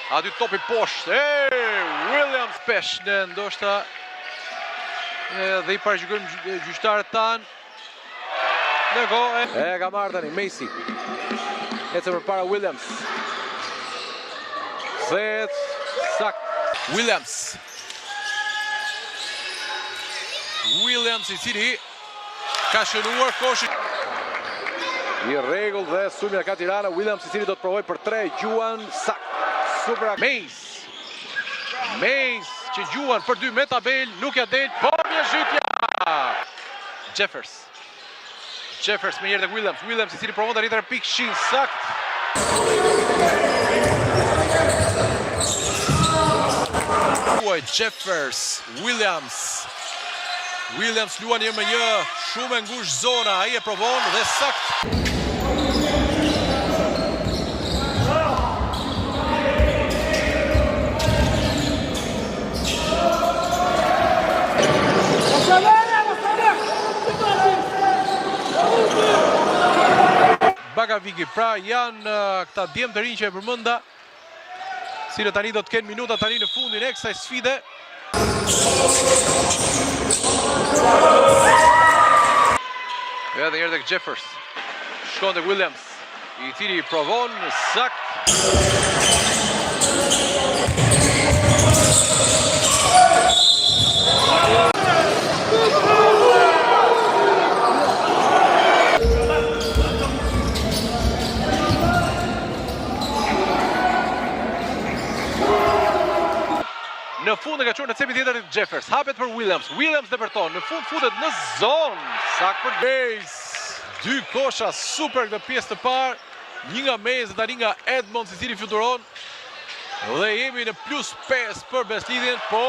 Aty topi poshtë. Williams pesh në ndoshta dhe i paraqyjojmë gjyqtarët tanë. Në gol. Ka marrë tani Messi. Ecë përpara Williams. Kthehet sakt. Williams i cili ka shënuar koshin. I rregull dhe sulmi ka Tirana. Williams i cili do të provoj për 3. Gjuan sakt. Super. Mace që gjuan për 2 me tabel, nuk ja del, po një zhytja. Jeffers me njërë dhe Williams i cili provon të rritër pikë sakt. Jeffers, Williams luan një me një shumë e ngushtë zona, ai e provon dhe sakt. Bagavigi, pra janë këta djemë të rinjë që e përmënda, cilët tani do të kenë minuta tani në fundin e kësaj sfide. Edhe njërë dhe Jeffers, shkon dhe Williams, i cili provon sakt. Në fund e ka qenë në cepi tjetër Jeffers, hapet për Williams depërton, në fund futet në zonë, sakt për Mace. 2 kosha super këtë pjesë të parë, një nga Mace dhe tani nga Edmonds i cili fluturon. Dhe jemi në +5 për Beslidhjen, po...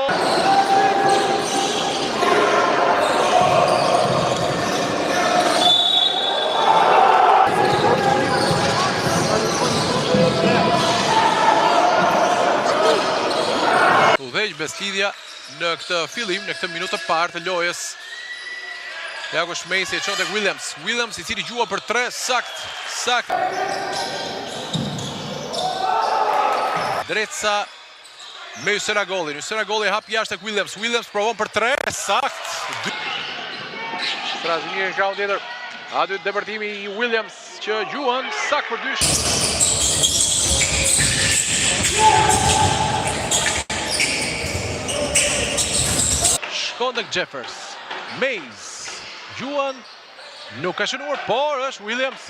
Udhëheq Beslidhja në këtë fillim, në këtë minutë të parë të lojës. Jakush Messi e çon tek Williams i cili gjua për 3, sakt. Dreca me Hysera Golli hap jashtë tek Williams provon për 3, sakt. Trazmir në krahun tjetër. Aty depërtimi i Williams që gjuan sakt për 2. Shkon tek Jeffers. Mace gjuan nuk ka shënuar, por është Williams.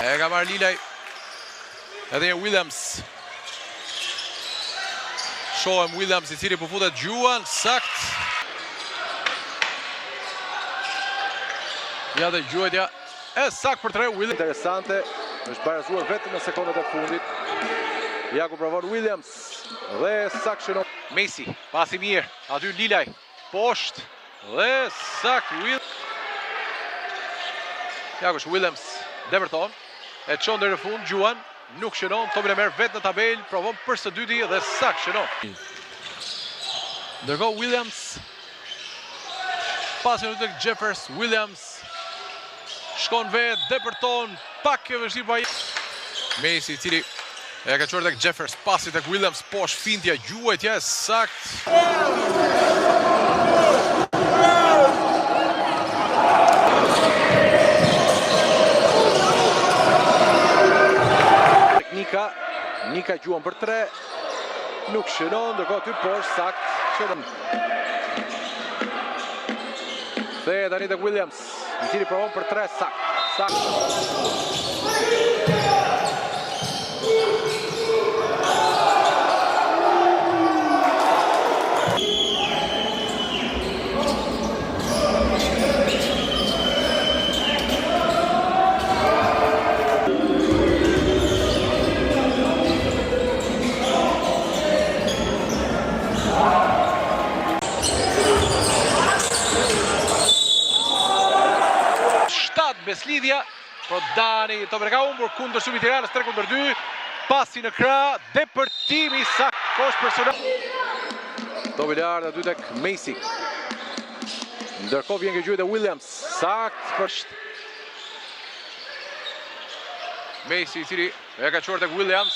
E ka marrë Lilaj. Edhe Williams. Shohem Williams i cili po futet gjuan sakt. Ja dhe gjuajtja e sakt për 3 Williams. Interesante, është barazuar vetëm në sekondat e fundit. Ja ku provon Williams dhe sakt shënon. Messi, pasi mirë, aty Lilaj, poshtë dhe sakt Williams. Jakush Williams depërton, e çon deri në fund, gjuan, nuk shënon, topin e merr vetë në tabel, provon për së dyti dhe sakt shënon. Ndërkohë Williams, pasi në tek Jeffers, Williams shkon vetë, depërton, pak e vështirë pa. Messi i cili e ka çuar tek Jeffers, pasi tek Williams, poshtë fintja, gjuajtja e sakt. Nika gjuan për 3, nuk shënon, ndërkohë ty poshtë sakt shënon. Kthehet tani tek Williams, i cili provon për 3, sakt. Beslidhja, pro Dani, topin e ka humbur kundër Sumit Tiranës 3-2, pasi në krah, depërtimi sakt, kosh personal. Topi lart aty tek Messi. Ndërkohë vjen gjuajtë e Williams. Sakt për Messi i cili e ka çuar tek Williams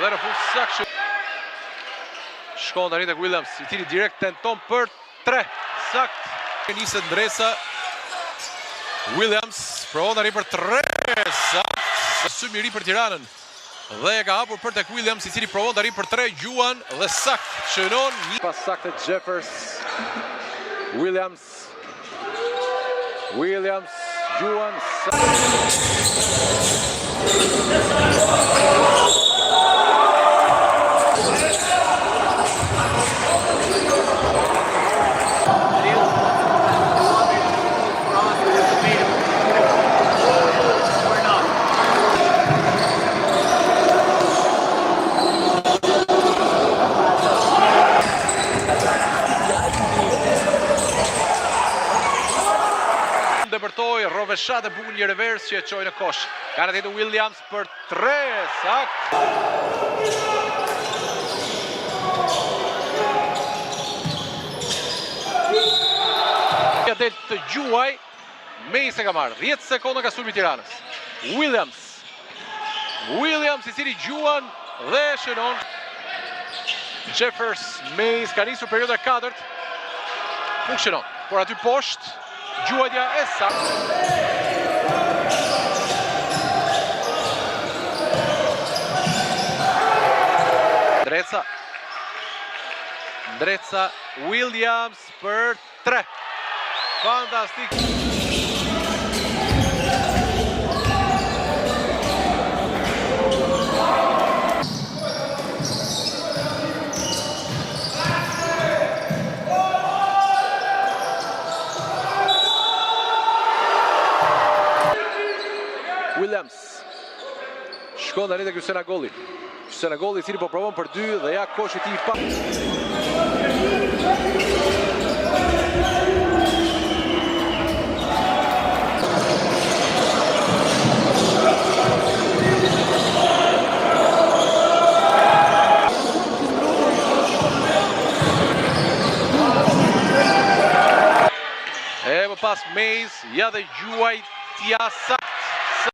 dhe në fund sakt shkon tani tek Williams i cili direkt tenton për 3. Sakt. Niset ndresa. Williams provon tani për 3. Sakt. Shumë i ri për Tiranën. Dhe e ka hapur për tek Williams i cili provon tani për 3 gjuan dhe sakt. Shënon pas saktë Jeffers. Williams. Gjuan. Depërtoi roveshat e bukur një revers që e çoi në kosh. Ka rënë Williams për 3. Sakt. Ja del të gjuaj. Messi ka marrë 10 sekonda ka sulmi Tiranës. Williams i cili gjuan dhe shënon. Jeffers, Messi ka nisur periudha 4. Funksionon. Por aty poshtë gjuajtja e saktë. Ndreca Williams për 3. Fantastik. Williams. Shkon tani tek Hysena Golli. Hysena Golli i cili po provon për 2 dhe ja koshi i tij pa. E më pas Messi ja dhe gjuajtja saktë.